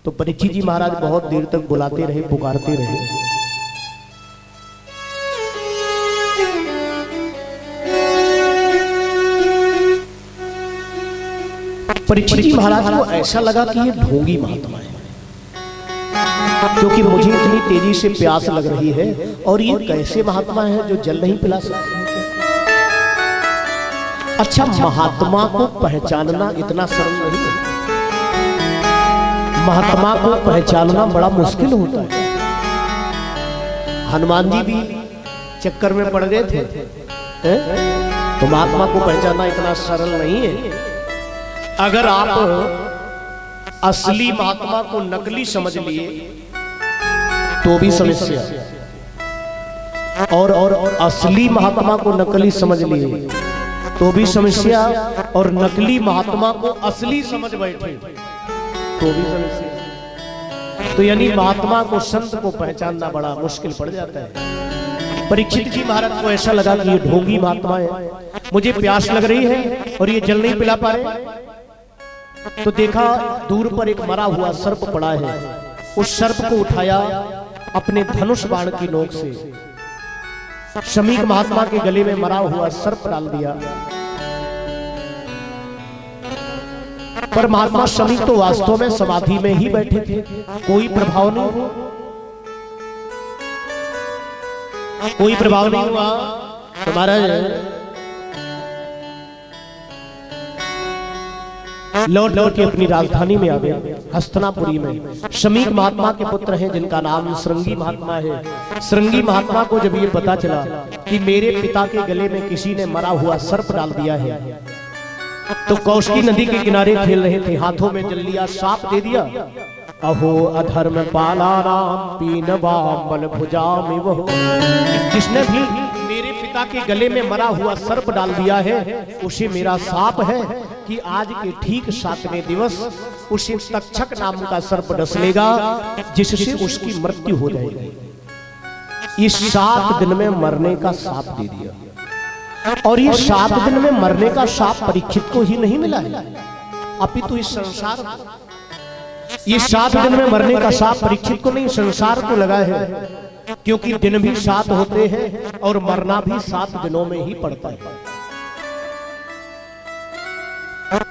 तो परीक्षित जी महाराज बहुत देर तक बुलाते रहे, पुकारते रहे। परीक्षित जी महाराज को ऐसा लगा कि ये ढोंगी महात्मा है, क्योंकि मुझे इतनी तेजी से प्यास लग रही है और ये कैसे महात्मा है जो जल नहीं पिला सकते। अच्छा, महात्मा को पहचानना इतना सरल नहीं है, महात्मा को पहचानना बड़ा मुश्किल होता है। हनुमान जी भी चक्कर में पड़ गए थे, तो महात्मा को पहचानना इतना सरल नहीं है। अगर आप असली महात्मा को नकली समझ लिए तो भी समस्या, और असली महात्मा को नकली समझ लिए तो भी समस्या, और नकली महात्मा को असली समझ बैठे तो भी समस्या। तो यानी महात्मा को, संत को पहचानना बड़ा मुश्किल पड़ जाता है। परीक्षित जी महाराज को ऐसा लगा कि ये ढोंगी महात्मा है, मुझे प्यास लग रही है और ये जल नहीं पिला पा रहे। तो देखा दूर पर एक मरा हुआ सर्प पड़ा है, उस सर्प को उठाया, अपने धनुष बाण की नोक से शमीक महात्मा के गले में मरा हुआ सर्प डाल दिया। पर महात्मा शमीक तो वास्तव में समाधि में ही बैठे थे, कोई प्रभाव नहीं, कोई प्रभाव नहीं हुआ। तुम्हारा लौट के अपनी राजधानी में आ गए, हस्तिनापुरी में। शमीक महात्मा के पुत्र हैं जिनका नाम श्रृंगी महात्मा है। श्रृंगी महात्मा को जब ये पता चला कि मेरे पिता के गले में किसी ने मरा हुआ सर्प डाल दिया है, तो कौशिकी नदी के किनारे खेल रहे थे, हाथों में जल लिया, साप दे दिया। अहो अधर्म पाला राम पीनवाम बल भुजामि वहो, जिसने भी मेरे पिता के गले में मरा हुआ सर्प डाल दिया है उसे मेरा साप है कि आज के ठीक 7वें दिवस उसे तक्षक नाम का सर्प डस लेगा, जिससे उसकी मृत्यु हो जाएगी। इस 7 दिन में मरने का साप दे दिया, और ये 7 दिन में मरने का साप परीक्षित को ही नहीं मिला है, अपितु इस संसार, ये 7 दिन में मरने का साप परीक्षित को नहीं, संसार को लगा है। क्योंकि दिन भी 7 होते हैं और मरना भी 7 दिनों में ही पड़ता है।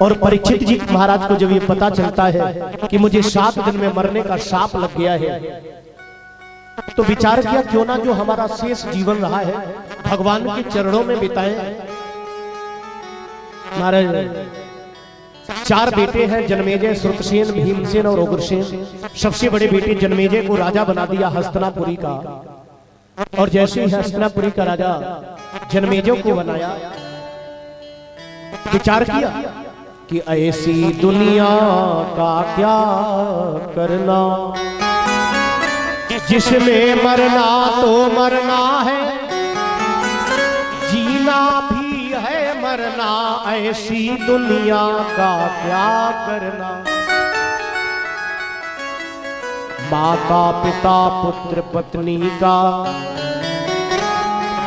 और परीक्षित जी महाराज को जब ये पता चलता है कि मुझे 7 दिन में मरने का शाप लग गया है, तो विचार किया क्यों ना जो हमारा शेष जीवन रहा है भगवान के चरणों में बिताएं। महाराज 4 बेटे हैं, जन्मेजय, श्रुतसेन, भीमसेन और उग्रसेन। सबसे बड़े बेटे जन्मेजय को राजा बना दिया हस्तिनापुरी का, और जैसे ही हस्तिनापुरी का राजा जन्मेजय को बनाया, विचार किया कि ऐसी दुनिया का क्या करना, जिसमें मरना तो मरना है, जीना भी है मरना, ऐसी दुनिया का क्या करना। माता पिता पुत्र पत्नी का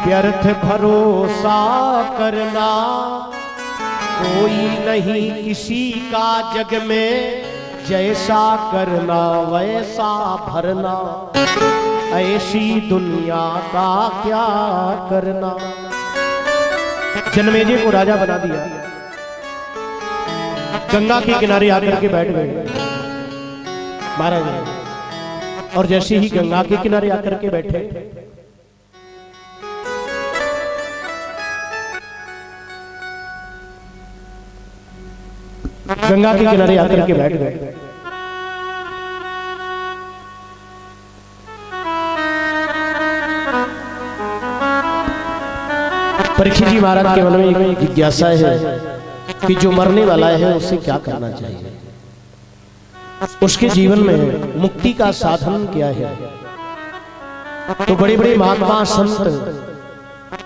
व्यर्थ भरोसा करना, कोई नहीं किसी का जग में, जैसा करना वैसा भरना, ऐसी दुनिया का क्या करना। जन्मेजय को राजा बना दिया, गंगा के किनारे आकर के बैठ गए महाराज। और जैसे ही गंगा के किनारे आकर के बैठे, गंगा के किनारे आकर के बैठ गए, परीक्षित जी महाराज के मन में एक जिज्ञासा है कि जो मरने वाला है उसे क्या करना चाहिए, उसके जीवन में मुक्ति का साधन क्या है। तो बड़े बड़े महात्मा संत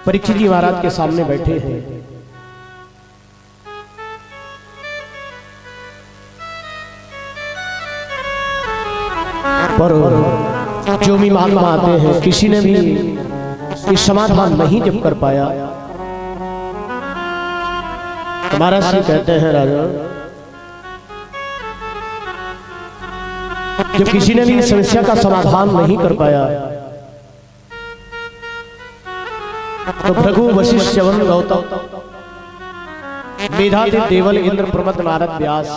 परीक्षित जी महाराज के सामने बैठे हैं। पर जो भी महात्मा आते हैं, किसी ने भी ये समाधान नहीं जब कर पाया, महाराज जी कहते हैं राजा जब किसी ने भी इस समस्या का समाधान नहीं कर पाया तो भृगु वशिष्ठ च्यवन गौतम मेधातिथि देवल इंद्र प्रमथ नारद व्यास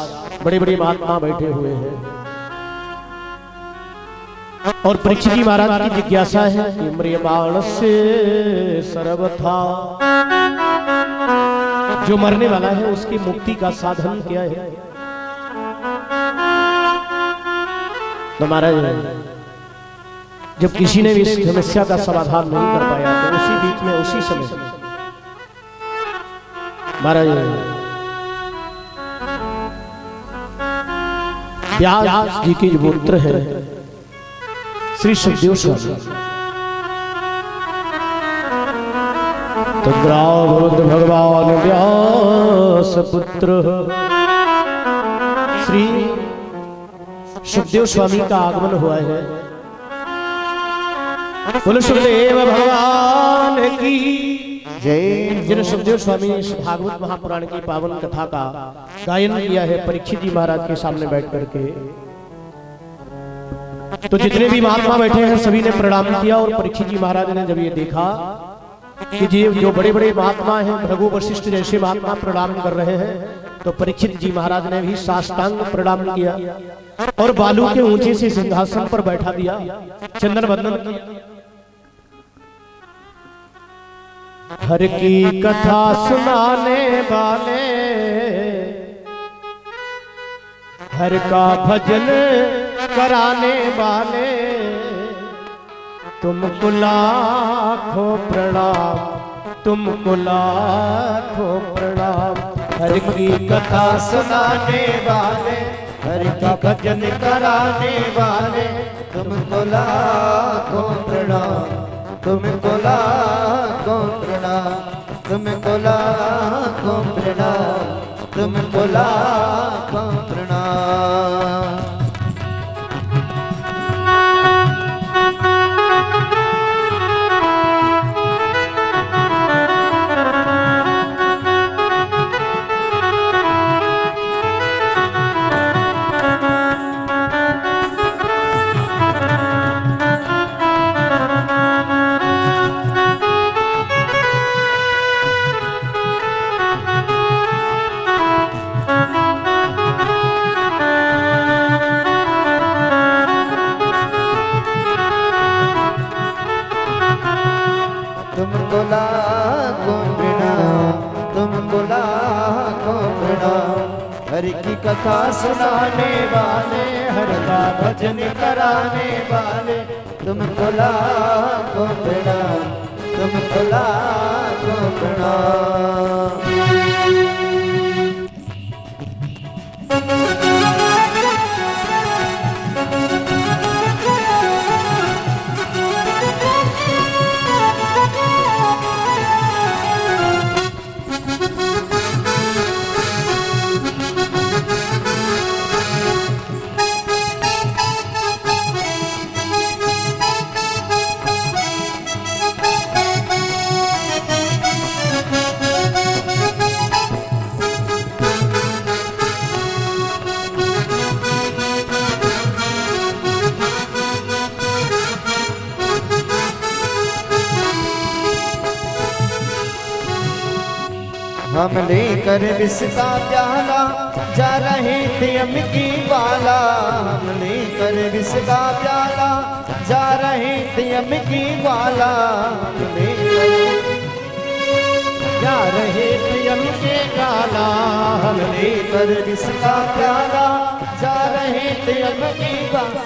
बड़े बड़े महात्मा बैठे हुए हैं और परीक्षित जी महाराज की जिज्ञासा है कि म्रियमाण से सर्वथा जो मरने वाला है उसकी मुक्ति का साधन क्या है। तो महाराज जब किसी ने भी इस समस्या का समाधान नहीं कर पाया तो उसी बीच में उसी समय महाराज व्यास जी के जो पुत्र है श्री सुखदेव स्वामी तो भगवान व्यास पुत्र श्री सुखदेव स्वामी का आगमन हुआ है। बोलो सुखदेव भगवान की जय। जिन सुखदेव स्वामी इस भागवत महापुराण की पावन कथा का गायन किया है परीक्षित जी महाराज के सामने बैठ करके, तो जितने भी महात्मा बैठे हैं सभी ने प्रणाम किया। और परीक्षित जी महाराज ने जब ये देखा कि जो बड़े बड़े महात्मा हैं भृगु वशिष्ठ जैसे महात्मा प्रणाम कर रहे हैं तो परीक्षित जी महाराज ने भी साष्टांग प्रणाम किया और बालू के ऊंचे से सिंहासन पर बैठा दिया, चंदन बंदन किया। हर की कथा सुनाने वाले हर का भजन कराने वाले तुमको लाखों प्रणाम, तुमको लाखों प्रणाम। हर की कथा सुनाने वाले हर का भजन कराने वाले तुमको लाखों प्रणाम, तुमको लाखों प्रणाम, तुमको लाखों प्रणाम, तुमको लाखों प्रणाम। तुमको लाखों प्रणाम, तुमको लाखों प्रणाम। हर की कथा सुनाने वाले हर का भजन कराने वाले तुमको लाखों प्रणाम, तुमको लाखों प्रणाम। हम लेकर विष का प्याला जा रहे थे अमकी वाला, हम लेकर विष का प्याला जा रहे थे अमकी वाला, जा रहे थे अमके वाला। हम लेकर विष का प्याला जा रहे थे अमकी वाला।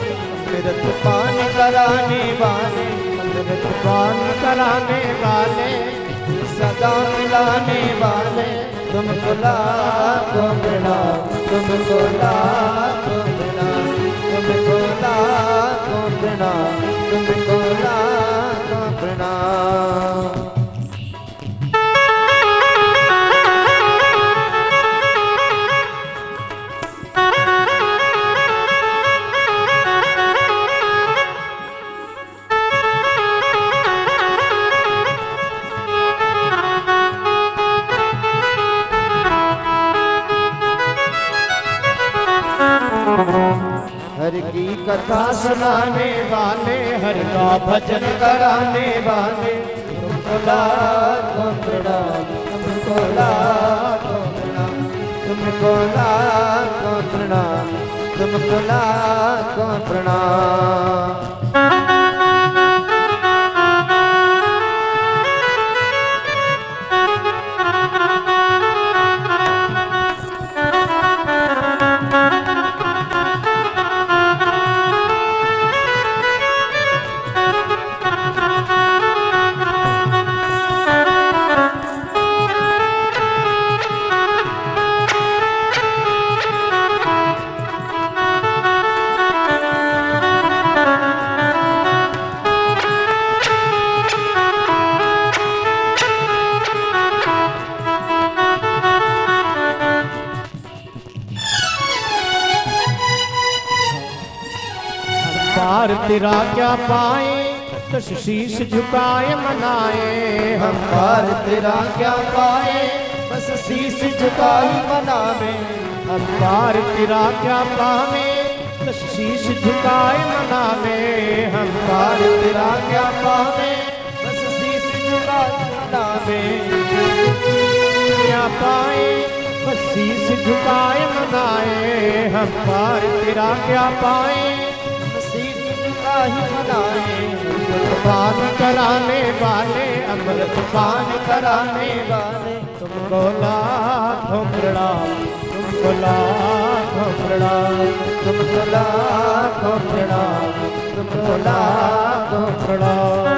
अमृत पान कराने वाले, अमृत पान कराने वाले सदा मिलाने वाले तुमको लाखों प्रणाम, तुमको लाखों प्रणाम, तुमको लाखों प्रणाम, तुमको लाखों प्रणाम। हर की कथा सुनाने वाले, हर का भजन कराने वाले, तुमको लाखों प्रणाम, तुमको लाखों प्रणाम, तुमको लाखों प्रणाम, तुमको लाखों प्रणाम। पार तेरा क्या पाए, दस शीश झुकाए मनाए हम। पार तेरा क्या पाए, बस शीश झुकाई मनावे। हम पार तेरा क्या पावे, दस शीश झुकाए मनावे हम। पार तेरा क्या पावे, बस शीश झुकाई मनावे। क्या पाए, बस शीश झुकाए मनाए हम। पार तेरा क्या पाए, ही मनाए। पान कराने वाले, अमृत पान कराने वाले, तुमको लाखों प्रणाम, तुमको लाखों प्रणाम, तुमको लाखों प्रणाम, तुमको लाखों प्रणाम।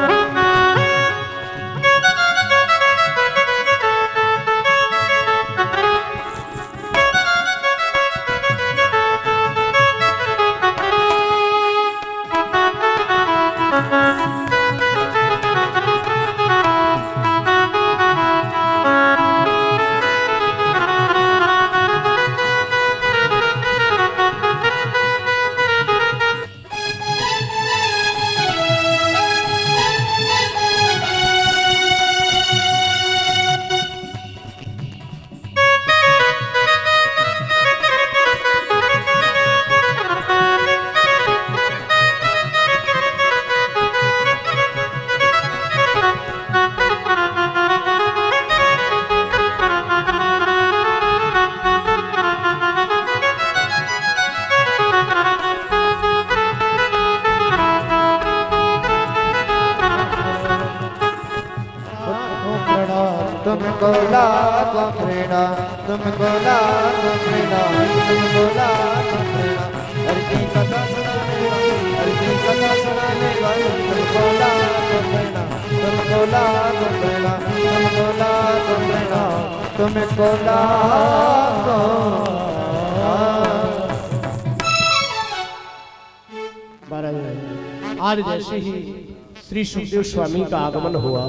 तुमको लाखों प्रणाम, तुमको लाखों प्रणाम, तुमको लाखों प्रणाम। हर की कथा सुनाने वाले, हर की कथा सुनाने वाले, तुमको लाखों प्रणाम, तुमको लाखों प्रणाम, तुमको लाखों प्रणाम, तुमको लाखों। आज जैसे ही श्री सुखदेव स्वामी का आगमन हुआ,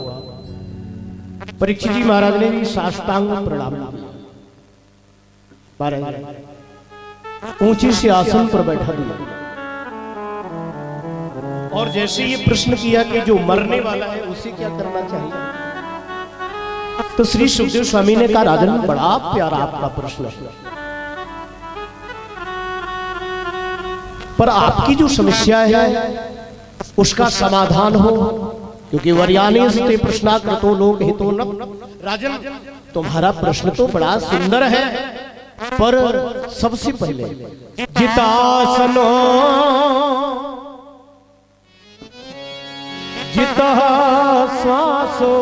परीक्षित जी महाराज ने भी साष्टांग प्रणाम किया। महाराज ऊंचे से आसन पर बैठा दिया और जैसे ये प्रश्न किया कि जो मरने वाला है उसे क्या करना चाहिए, तो श्री सुखदेव स्वामी ने कहा राजन बड़ा प्यारा आपका प्रश्न है, पर आपकी जो समस्या है उसका समाधान हो, क्योंकि वर्याने से प्रश्नाकृतो लोक हितो न। राजन तुम्हारा प्रश्न तो बड़ा सुंदर है, पर सबसे पहले जितासनो जिता श्वासो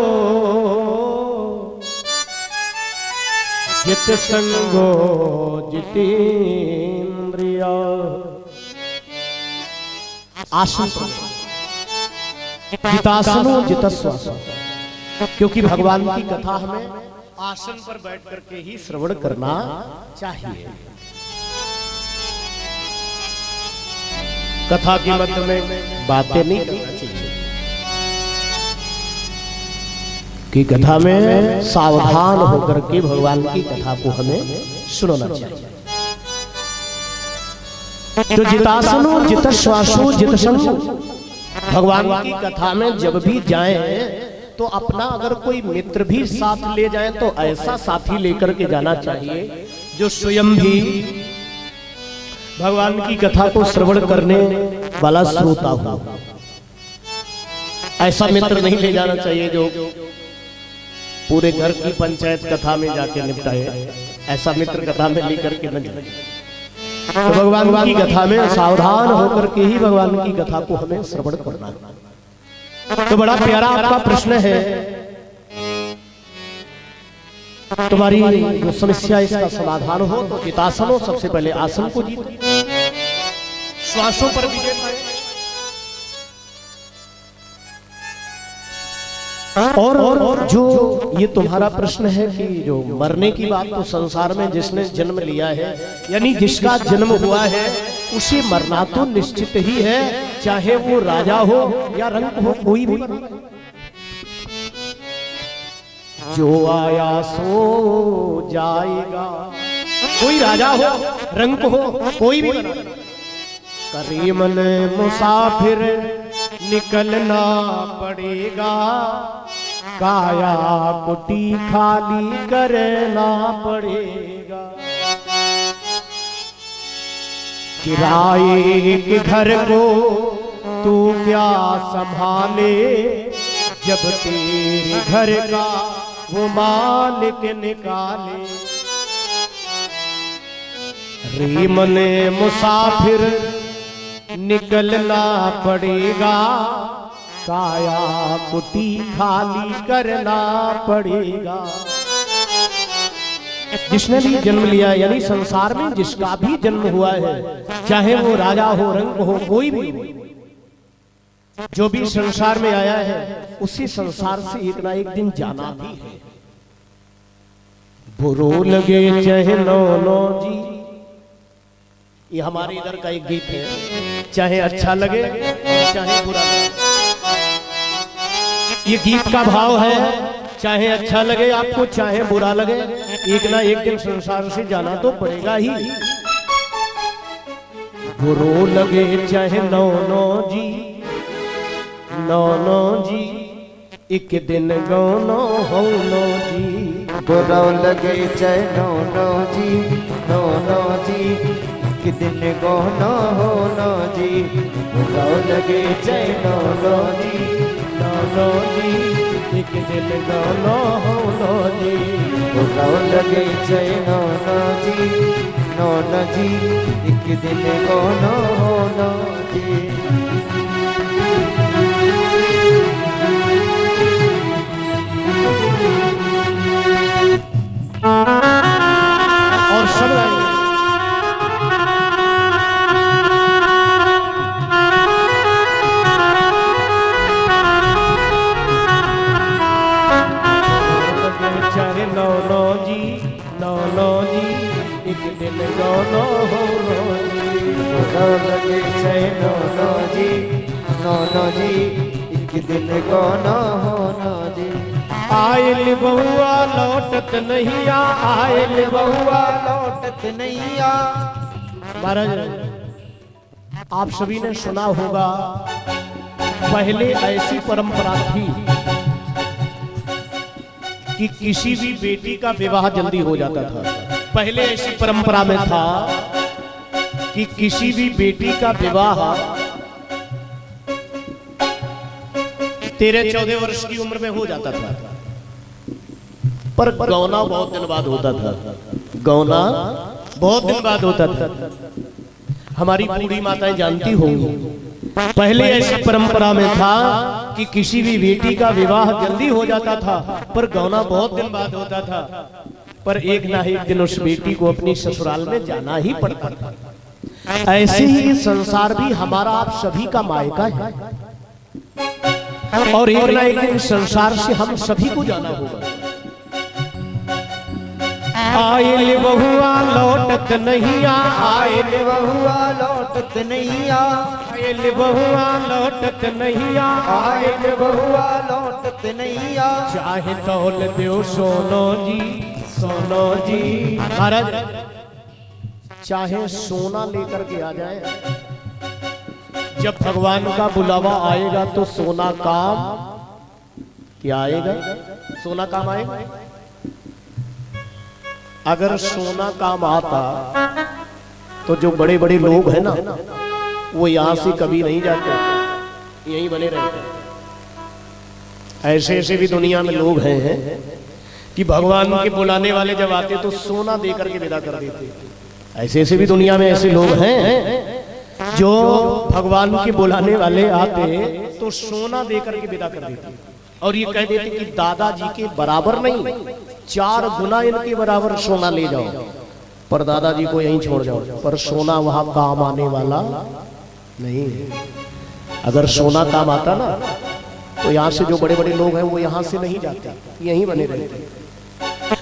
जित संगो जितेन्द्रिया। आसन जितासनो जितश्वासो, क्योंकि भगवान की कथा हमें आसन पर बैठ करके ही श्रवण करना चाहिए। कथा के मध्य में बातें नहीं करना चाहिए, कि कथा में सावधान होकर के भगवान की कथा को हमें सुनना चाहिए। तो जितासनो जितश्वासो जितसंगो, भगवान की कथा में जब भी जाएं तो अपना अगर कोई मित्र भी साथ ले जाए तो ऐसा साथी लेकर के जाना चाहिए जो स्वयं भी भगवान की कथा को श्रवण करने वाला श्रोता हो। ऐसा मित्र नहीं ले जाना चाहिए जो पूरे घर की पंचायत कथा में जाके निपटाए। ऐसा मित्र कथा में लेकर के न जाए। तो भगवान की कथा में सावधान होकर के ही भगवान की कथा को हमें श्रवण करना है। तो बड़ा प्यारा आपका प्रश्न है। तुम्हारी जो समस्या इसका समाधान हो तो चितासन हो, सबसे पहले आसन को जीतो, श्वासों पर विजय पाए। और जो ये तुम्हारा प्रश्न है कि जो मरने की बात, तो संसार में जिसने जन्म लिया है यानी जिसका जन्म हुआ है उसे मरना तो निश्चित ही है, चाहे वो राजा हो या रंक हो, कोई भी। जो आया सो जाएगा, कोई राजा हो रंक हो कोई भी। करीमन मुसाफिर निकलना पड़ेगा, काया कुटी खाली करना पड़ेगा। किराए के घर को तू क्या संभाले, जब तेरे घर का वो मालिक निकाले। रीमन मुसाफिर निकलना पड़ेगा, काया कुटी खाली करना पड़ेगा। जिसने भी जन्म लिया यानी संसार में जिसका भी जन्म हुआ है, चाहे वो राजा हो रंक हो कोई भी, जो भी संसार में आया है उसी संसार से एक ना एक दिन जाना भी है। बुरो लगे चाहे नो नो जी, ये हमारे इधर का एक गीत है। चाहे अच्छा लगे चाहे बुरा लगे, ये गीत का भाव है। चाहे अच्छा लगे आपको चाहे बुरा लगे, एक ना एक दिन संसार से जाना तो पड़ेगा ही। बुरो लगे चाहे नो नो जी, नो नो जी, एक दिन गौनो हो नो जी। बुरा लगे चाहे नो नो जी, नो नो जी, एक दिन गौनो हो नो जी। बुरा लगे चाहे नो नो जी, नो नो जी, एक दिन गौनो हो नो जी। बुरा लगे चाहे नो नो जी, नो नो जी, एक दिन गौनो हो नो जी। और सब चाहे नो नो जी, नो नो जी, एक दिन गौनो हो नो जी। बुरा लगे चाहे नो नो जी, नो नो जी, एक दिन गौनो हो नो जी। आयल बहुआ लौटत नहीं आ, आयल बहुआ लौटत नहीं आ। महाराज आप सभी ने सुना होगा, पहले ऐसी परंपरा थी कि किसी भी बेटी का विवाह जल्दी हो जाता था। पहले ऐसी परंपरा में था कि किसी भी बेटी का विवाह 13-14 वर्ष की उम्र में हो जाता था, पर गौना बहुत दिन बाद होता था। गौना बहुत दिन बाद होता था। हमारी बूढ़ी माताएं जानती होंगी, पहले ऐसी परंपरा में था कि किसी भी बेटी का विवाह जल्दी हो जाता था, पर गौना बहुत दिन बाद होता था। पर एक ना एक दिन उस बेटी को अपनी ससुराल में जाना ही पड़ता था। ऐसे ही संसार भी हमारा आप सभी का मायका है, और एक ना एक दिन संसार से हम सभी को जाना होगा। आयल बहुआ लौटत नहीं आ, आयल बहुआ लौटत नहीं आ। आयल बहुआ लौटत नहीं आ, आयल बहुआ लौटत नहीं आ। चाहे तौल दो सोनो जी, सोनो जी। महाराज चाहे सोना लेकर के आ जाए, जब भगवान का बुलावा आएगा तो सोना काम क्या आएगा? सोना काम आएगा। अगर सोना काम आता तो जो बड़े बड़े लोग हैं ना, वो यहाँ से कभी नहीं जाते, यहीं बने रहते हैं। ऐसे ऐसे भी दुनिया में लोग हैं कि भगवान के बुलाने वाले जब आते तो सोना देकर के विदा कर देते। ऐसे ऐसे भी दुनिया में ऐसे लोग हैं जो भगवान के बुलाने वाले आते तो सोना देकर के विदा कर देते और ये कह देते कि दादाजी के बराबर नहीं, 4 गुना इनके बराबर सोना ले जाओ, पर दादाजी को यहीं छोड़ जाओ। पर सोना वहां काम आने वाला नहीं है। अगर सोना काम आता ना तो यहाँ से जो बड़े बड़े लोग हैं वो यहाँ से नहीं जाते, यहीं बने रहते।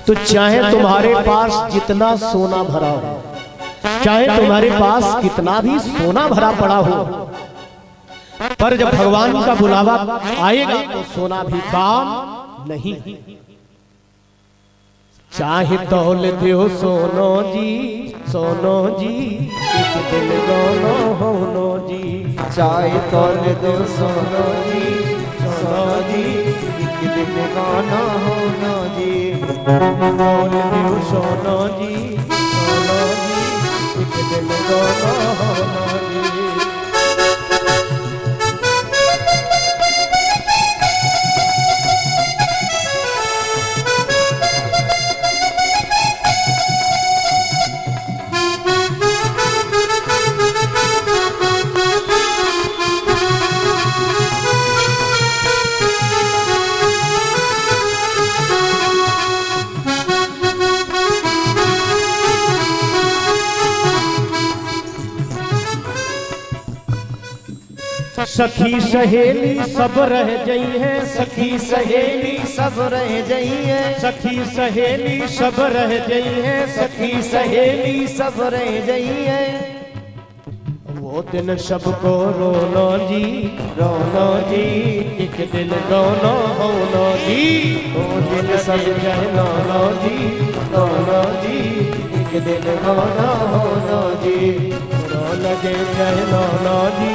तो चाहे तुम्हारे पास जितना सोना भरा हो, चाहे तुम्हारे पास कितना भी सोना भरा पड़ा हो, पर जब भगवान का बुलावा आएगा तो सोना भी काम नहीं। चाहे दौलत हो सोनो जी, सोनो जी, एक दिल दोनों होनो जी। चाहे दौलत हो सोनो जी, सोनो जी, एक दिल गाना होना जी। दौलत हो सोनो जी, सोनो जी, एक दिल दोनों होनो जी। सखी सहेली सब रह गई है, सखी सहेली सब रह गई है, सखी सहेली सब रह गई है, सखी सहेली सब रह गई है। वो दिन सबको रोनो जी, रोनो जी, एक दिन दोनों होनो जी। वो दिन सब रोनो जी, रोनो जी, एक दिन गाना होना जी। रो लगे रोनो जी,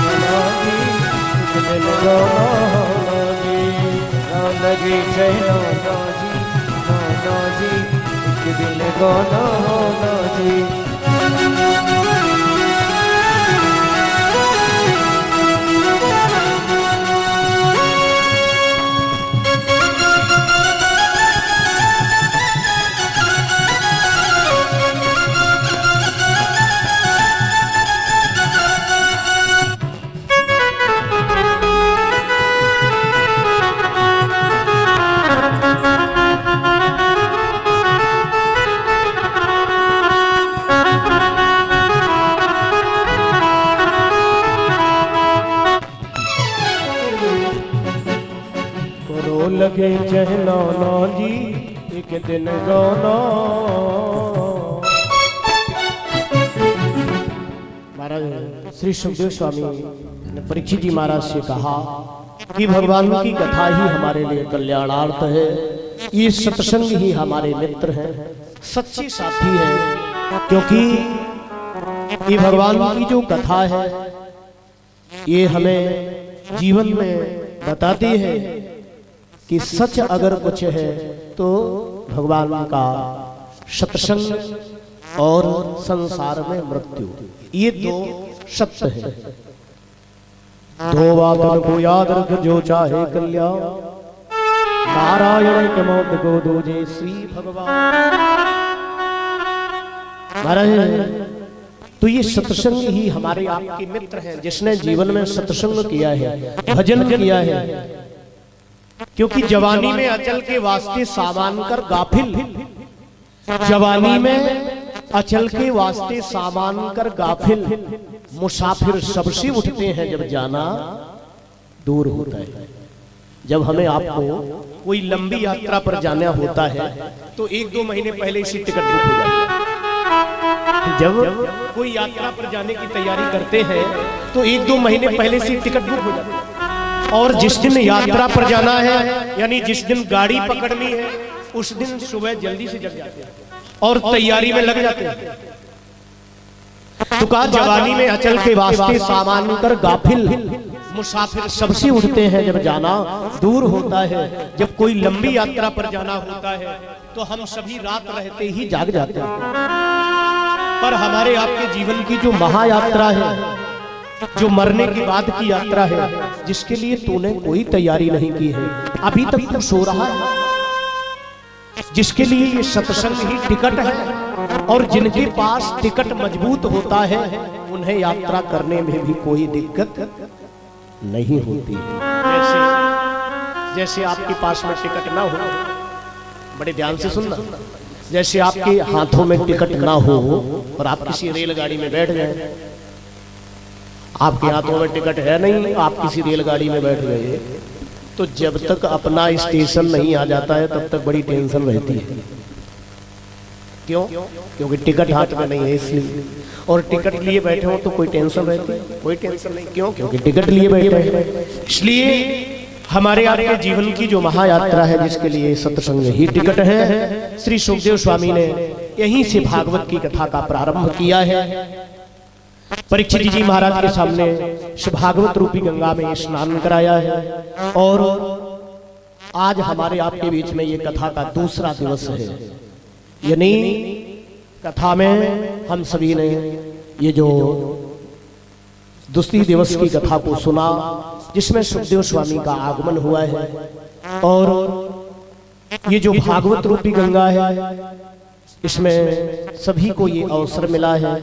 रोनो जी, एक दिन दोनों होनो जी। लगे चैनो जी, होना जी, एक दिन गाना होना जी। लगे चहनो जी, एक दिन गाना। महाराज श्री सुखदेव स्वामी ने परीक्षित जी महाराज से कहा कि भगवान की कथा ही हमारे लिए कल्याणार्थ है, ये सत्संग ही हमारे मित्र हैं, सच्चे साथी हैं। क्योंकि ये भगवान की जो कथा है ये हमें जीवन में बताती है कि सच अगर कुछ है तो भगवान का सत्संग और संसार में मृत्यु, ये दो सत्य है। दो बातों को याद रख जो चाहे कल्याण, नारायण के मौत को दोजे श्री भगवान। महाराज तो ये सत्संग ही हमारे आपके मित्र हैं, जिसने जीवन में सत्संग किया है, भजन किया है। क्योंकि जवानी में अचल के वास्ते सामान कर गाफिल, जवानी में अचल के वास्ते सामान कर गाफिल, मुसाफिर सबसे उठते हैं जब जाना दूर होता है। जब हमें आपको कोई लंबी यात्रा पर जाना होता है तो 1-2 महीने पहले इसी टिकट बुक हो जाती है। जब कोई यात्रा पर जाने की तैयारी करते हैं तो 1-2 महीने पहले से टिकट बुक हो जाती है। और जिस दिन यात्रा पर जाना है, यानी जिस दिन गाड़ी पकड़नी है, उस दिन सुबह जल्दी से जग जाते हैं और तैयारी में लग जाते हैं। तो कहा जवानी में अचल के वास्ते सामान कर गाफिल, मुसाफिर सबसे उठते हैं जब जाना दूर होता है। जब कोई लंबी यात्रा पर जाना होता है तो हम सभी रात रहते ही जाग जाते हैं। पर हमारे आपके जीवन की जो महायात्रा है, जो मरने के बाद की यात्रा है, जिसके लिए तूने कोई तैयारी नहीं की है, अभी तक तू सो रहा है, जिसके लिए ये सत्संग ही टिकट है, और जिनके पास टिकट मजबूत होता है उन्हें यात्रा करने में भी कोई दिक्कत नहीं होती। जैसे आपके पास में टिकट ना हो, बड़े ध्यान से सुनना, जैसे आपके हाथों में टिकट ना हो और आप किसी रेलगाड़ी में बैठ गए, आपके हाथों में टिकट है नहीं, आप किसी रेलगाड़ी में बैठ गए, तो जब तक अपना स्टेशन नहीं आ जाता है तब तक बड़ी टेंशन रहती है। क्यों? क्योंकि टिकट हाथ में नहीं है इसलिए। और टिकट लिए बैठे हो तो कोई टेंशन रहती है? कोई टेंशन नहीं। क्यों? क्योंकि टिकट लिए बैठे हैं। इसलिए हमारे आपके जीवन की जो महायात्रा है, जिसके लिए सत्संग ही टिकट है, श्री सुखदेव स्वामी ने यहीं से भागवत की कथा का प्रारंभ किया है। परीक्षित जी महाराज के सामने भागवत रूपी गंगा में स्नान कराया है, और आज हमारे आपके बीच में ये कथा का दूसरा दिवस है। यानी कथा में हम सभी ने ये जो दूसरी दिवस की कथा को सुना, जिसमें सुखदेव स्वामी का आगमन हुआ है, और ये जो भागवत रूपी गंगा है, इसमें सभी को ये अवसर मिला है,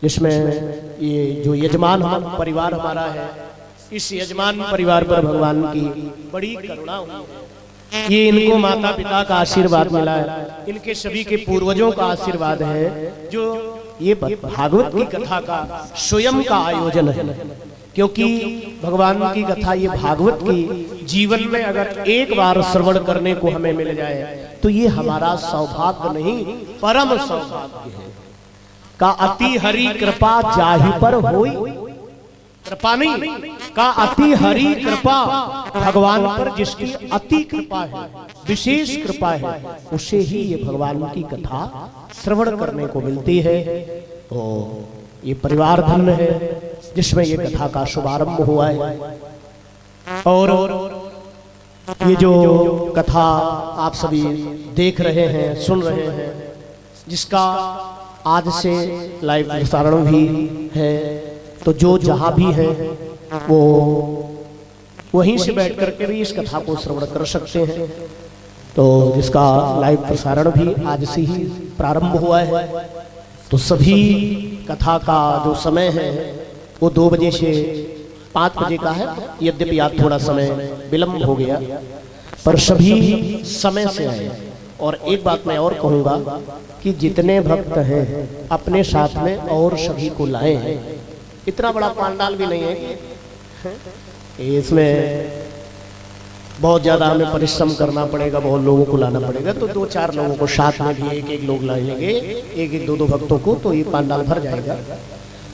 जिसमें ये जो यजमान परिवार हमारा है, इस यजमान परिवार पर भगवान की बड़ी करुणा हुई है। ये इनको माता पिता का आशीर्वाद मिला है, इनके सभी के पूर्वजों का आशीर्वाद है, जो ये भागवत की कथा का स्वयं का आयोजन है। क्योंकि भगवान की कथा, ये भागवत की जीवन में अगर एक बार श्रवण करने को हमें मिल जाए तो ये हमारा सौभाग्य नहीं, परम सौभाग्य है। का अति हरि कृपा जाहि पर होई, कृपा नहीं, का अति हरि कृपा, भगवान पर जिसकी अति कृपा है, विशेष कृपा है, उसे ही ये भगवान की कथा श्रवण करने को मिलती है। तो ये परिवार धन्य है जिसमें ये कथा का शुभारंभ हुआ है। और ये जो कथा आप सभी देख रहे हैं, सुन रहे हैं, जिसका आज से लाइव प्रसारण भी है, तो जो जहां भी है वो वहीं से बैठ करके भी इस कथा को श्रवण कर सकते हैं। तो जिसका लाइव प्रसारण भी आज से ही प्रारंभ हुआ है, तो सभी कथा का जो समय है वो 2 बजे से 5 बजे का है। यद्यपि आज थोड़ा समय विलंब हो गया, पर सभी समय से आए। और एक बात मैं और कहूँगा कि जितने भक्त हैं अपने साथ में और सभी को लाए हैं। इतना बड़ा पंडाल भी नहीं है, इसमें बहुत ज़्यादा हमें परिश्रम करना पड़ेगा, बहुत लोगों को लाना पड़ेगा। तो 2-4 लोगों को साथ में भी एक लोग लाएंगे, 1-2 भक्तों को, तो ये पंडाल भर जाएगा।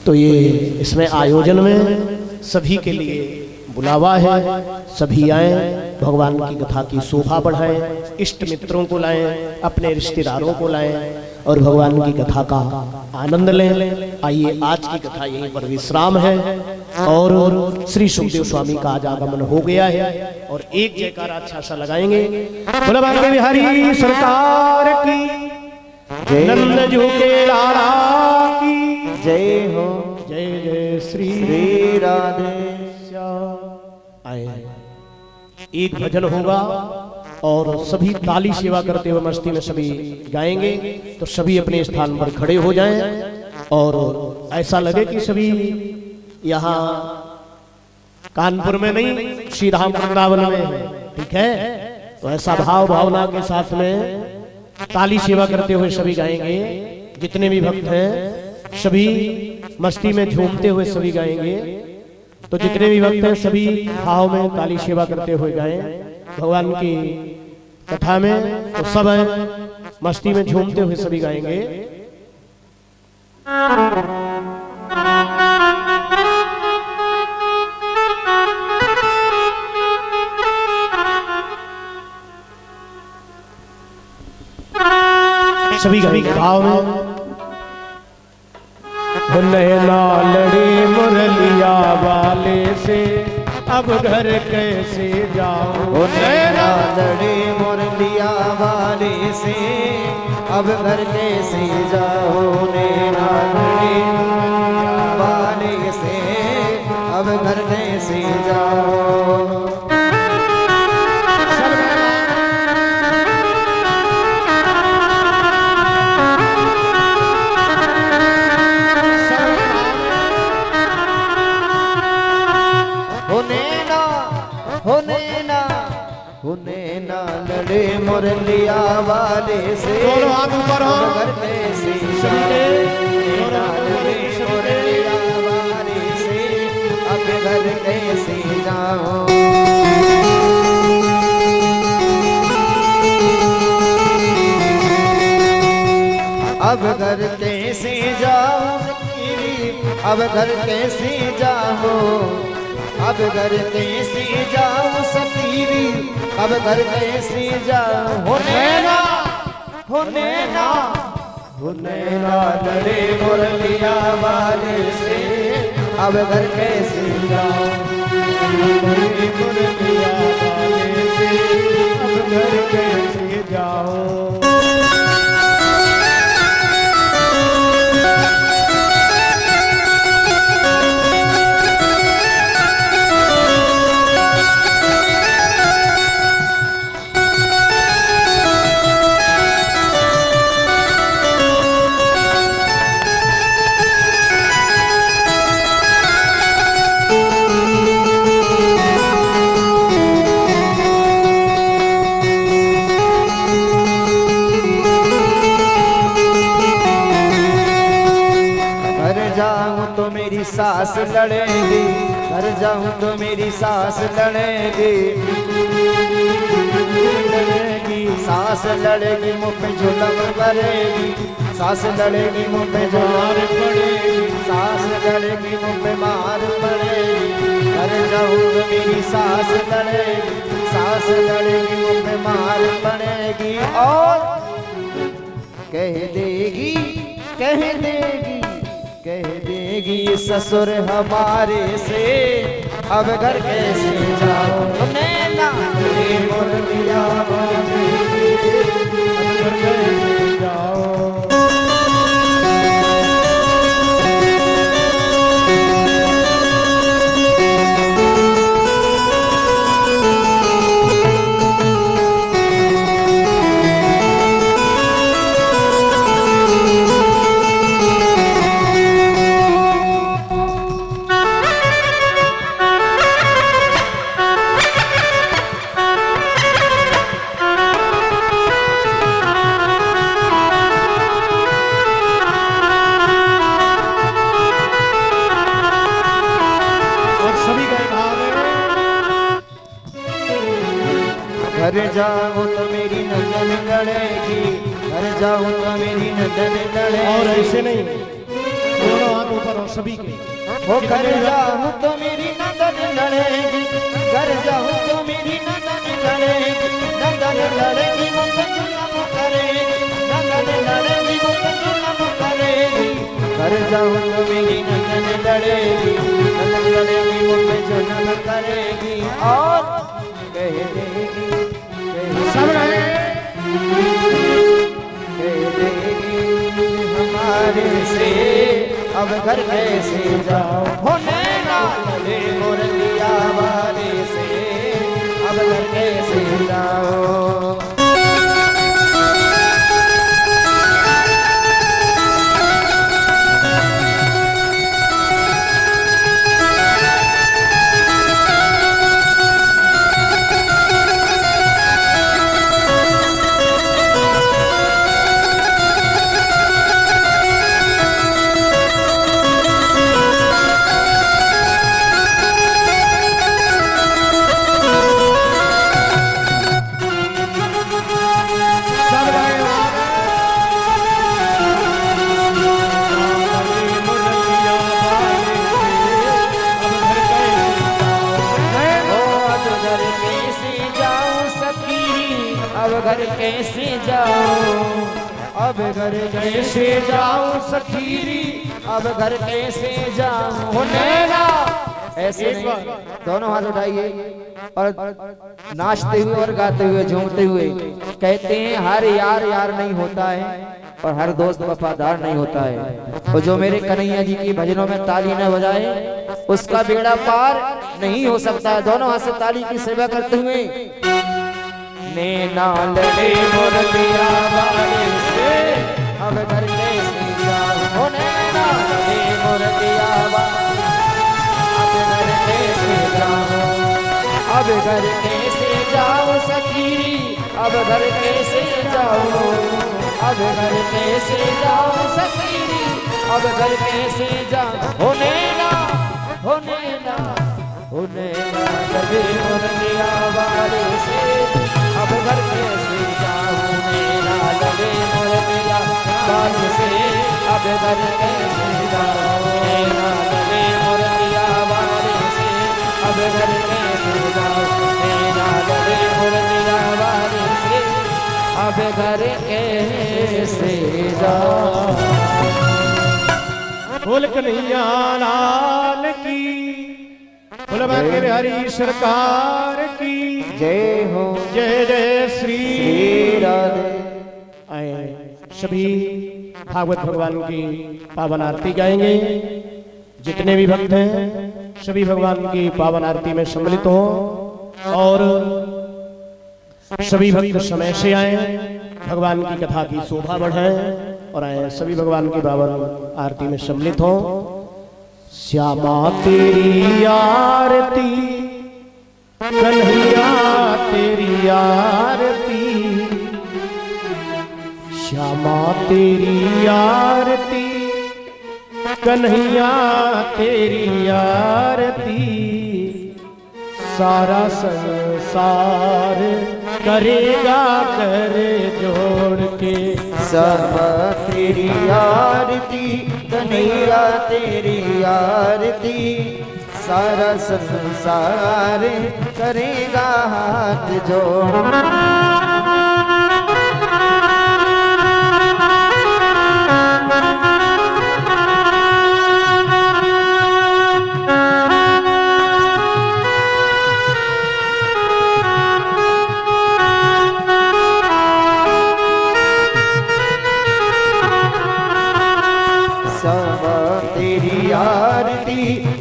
तो ये इसमें आयोजन में सभी के लिए बुलावा है, सभी आए, भगवान की कथा की शोभा बढ़ाएं, इष्ट मित्रों को लाएं, अपने रिश्तेदारों को लाएं और भगवान की कथा का आनंद लें। आइए, आज की कथा यहीं पर विश्राम है, और श्री सुखदेव स्वामी का आज आगमन हो गया है। और एक जयकारा अच्छा सा लगाएंगे, बोला बांके बिहारी सरकार की, नंद जी के लाला की जय हो। जय जय श्री राधे। आए, एक भजन होगा और सभी ताली सेवा करते हुए मस्ती में सभी गाएंगे। तो सभी अपने स्थान पर खड़े हो जाएं और ऐसा लगे कि सभी यहाँ कानपुर में नहीं, श्री राम वृंदावन में है। ठीक है, तो ऐसा भाव भावना के साथ में ताली सेवा करते हुए सभी गाएंगे। जितने भी भक्त हैं सभी मस्ती में झूमते हुए सभी गाएंगे। तो जितने भी भक्त हैं सभी भाव में ताली सेवा करते हुए गाएं भगवान की कथा में। तो सब हैं मस्ती में झूमते हुए सभी गाएंगे। सभी गाएंगे भाव में। नैना लड़े मुरलिया वाले से अब घर कैसे जाऊं। नैना लड़े मुरलिया वाले से अब घर कैसे जाओ नैना लड़े वाले से, अब घर कैसे जाओ। नैना लड़े मुरलिया वाले से, दोनों हाथ ऊपर हो, घर कैसे नैना लड़े मुरलिया वाले से, अब घर कैसे जाओ। अब घर कैसे जाओ, अब घर कैसे जाओ, अब घर कैसे जाओ सतीरी, अब घर कैसे जाओ। हो नैना, हो नैना, हो नैना लड़े मुरलिया वाले से, अब घर कैसे जाओ। मुरलिया वाले से, अब घर कैसे जाओ। तो मेरी सास लड़ेगी, घर जाऊं तो मेरी सास लड़ेगी, सास लड़ेगी मुँह पे जुल्म करेगी, सास लड़ेगी मुँह पे मार पड़ेगी, सास लड़ेगी मुँह पे मार पड़ेगी। घर जाऊं तो मेरी सास लड़ेगी, सास लड़ेगी मुँह पे मार पड़ेगी, और कह देगी, कह देगी, कह देगी ससुर हमारे से, अब घर कैसे जाओ। नैना लड़े मुरलिया वाले से, अब घर कैसे जाओ। घर जाऊं तो मेरी नंदन लड़ेगी, घर जाऊं तो मेरी नंदन लड़ेगी। और ऐसे नहीं, दोनों हाथ ऊपर हो सभी के। वो घर जाऊं तो मेरी नंदन लड़ेगी, घर जाऊं तो मेरी नंदन लड़ेगी, नंदन लड़ेगी मुझे जुल्म करेगी, नंदन लड़ेगी मुझे जुल्म करेगी। घर जाऊं तो मेरी नंदन लड़ेगी, नंदन लड़ेगी मुझे जुल्म करेगी, और कह देगी, सब रहे हमारे से, अब घर कैसे जाओ। हो नैना लड़े मुरलिया वाले से, अब घर कैसे जाओ। घर कैसे जाऊं, अब घर कैसे जाऊं सखीरी, अब घर कैसे जाऊं। हो नैना ऐसे एक नहीं, बार। दोनों हाथ उठाइए और नाचते हुए और गाते हुए झूमते हुए कहते हैं हर यार यार नहीं होता है और हर दोस्त वफादार नहीं होता है। और जो मेरे कन्हैया जी की भजनों में ताली न बजाए उसका बेड़ा पार नहीं हो सकता है। दोनों हाथ से ताली की सेवा करते हुए नैना लगे मोर दिया बारे से अब घर कैसे जाऊं, नैना लगे मोर दिया बारे अब घर कैसे जाऊं, अब घर कैसे जाऊं सखी, अब घर कैसे जाऊं, अब घर कैसे जाऊं सखी, अब घर कैसे जाऊं, हो नैना हो नैना हो नैना लगे मोर दिया बारे से अब घर कैसे जाऊं, नैना लगे मोर दिया बारे से अब घर कैसे जाऊं, नैना लगे मोर दिया बारे से अब घर कैसे जाऊं, नैना लगे मोर दिया बारे से अब घर कैसे जाऊं। बोल कन्हैया लाल की, बोल बांके हरी सरकार की जय हो, जय जय श्री राधे। आए सभी भागवत भगवान की पावन आरती गाएंगे। जितने भी भक्त हैं सभी भगवान की पावन आरती में सम्मिलित हो और सभी भक्त समय से आए, भगवान की कथा की शोभा बढ़ाएं और आए सभी भगवान की पावन आरती में सम्मिलित हो। श्यामा तेरी आरती, कन्हैया तेरी आरती, श्यामा तेरी आरती, कन्हैया तेरी आरती, सारा संसार करेगा कर जोड़ के। सब तेरी आरती कन्हैया तेरी आरती, सारा संसार करेगा हाथ जोड़।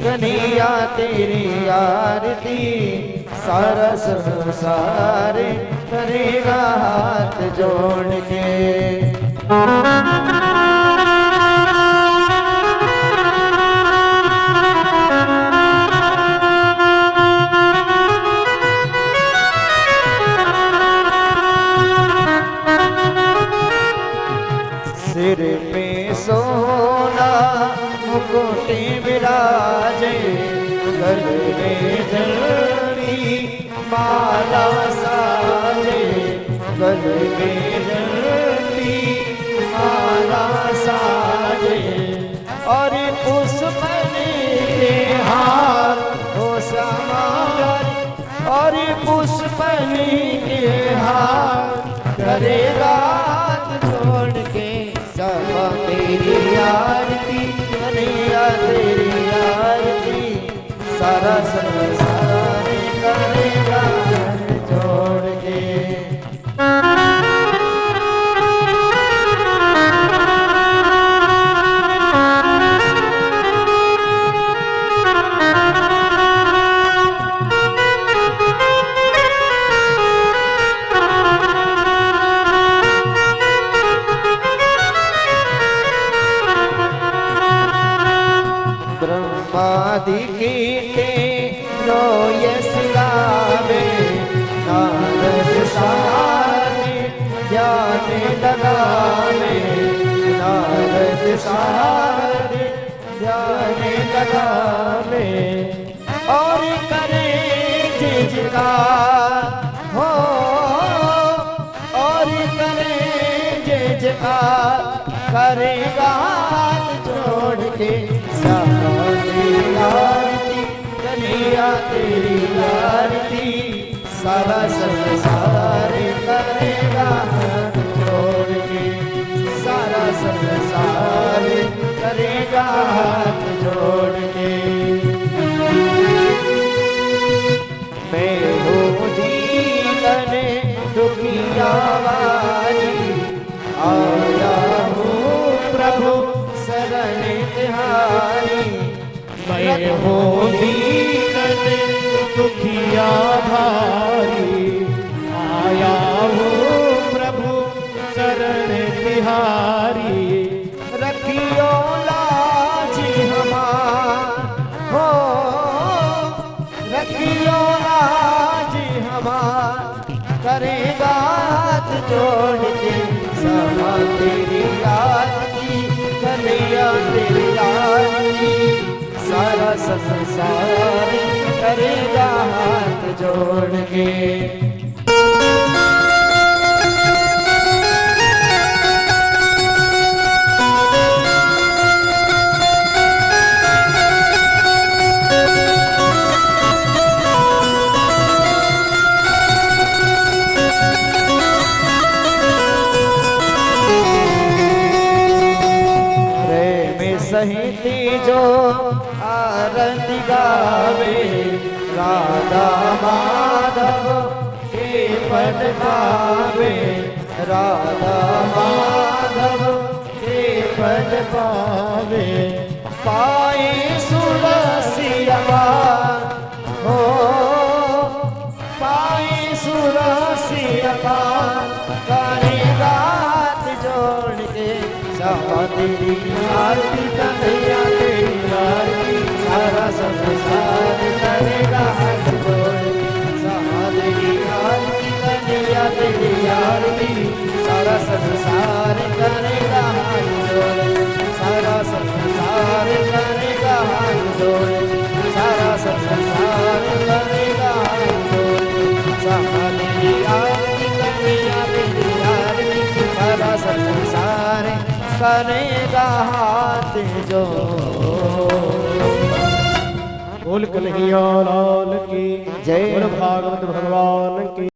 कन्हैया तेरी आरती, सारा संसार करेगा हाथ जोड़ के। सिर पे सोना मुकुट विराजे, गले में जलती माला साजे, गले में जलती माला साजे, और पुष्प के हार हो समार, और पुष्प के हार करेगा हाथ जोड़ के। सब तेरी आरती कन्हैया तेरी आरती, सारा संसार करेगा हाथ जोड़ के। ब्रह्मादि कीर्ति रोयस गावे, नारद सारे ध्यान लगावे, नारद सारे ध्यान लगावे, और करे जयकार हो, और करे जयकार करेगा हाथ जोड़ के। तेरी आरती कन्हैया तेरी आरती, सारा संसार करेगा हाथ जोड़ के, सारा संसार करेगा हाथ जोड़ के। हो दीन दुखिया भारी, आया हो प्रभु शरण तिहारी। रखियो लाज हमार हो, रखियो लाज हमार, करेगा हाथ जोड़ के समा तेरी आरती, कन्हैया तेरी आरती। सारा संसार करेगा हाथ जोड़ के। सहिती जो आरती गावे, राधा माधव के पद पावे, राधा माधव के पद पावे। पाए सुरसिया हो, पाए सुरसिया करे हाथ जोड़ के समा तेरी आरती, कन्हैया तेरी आरती। सारा संसार करेगा हाथ जोड़ के समा तेरी आरती, कन्हैया तेरी आरती। सारा संसार करेगा हाथ जोड़ के, सारा संसार करेगा हाथ जोड़ के, सारा संसार करेगा हाथ जोड़ के समा तेरी आरती, कन्हैया तेरी आरती। सारा संसार करेगा हाथ जो। बोल कन्हैया लाल की जय। बोल भागवत भगवान की।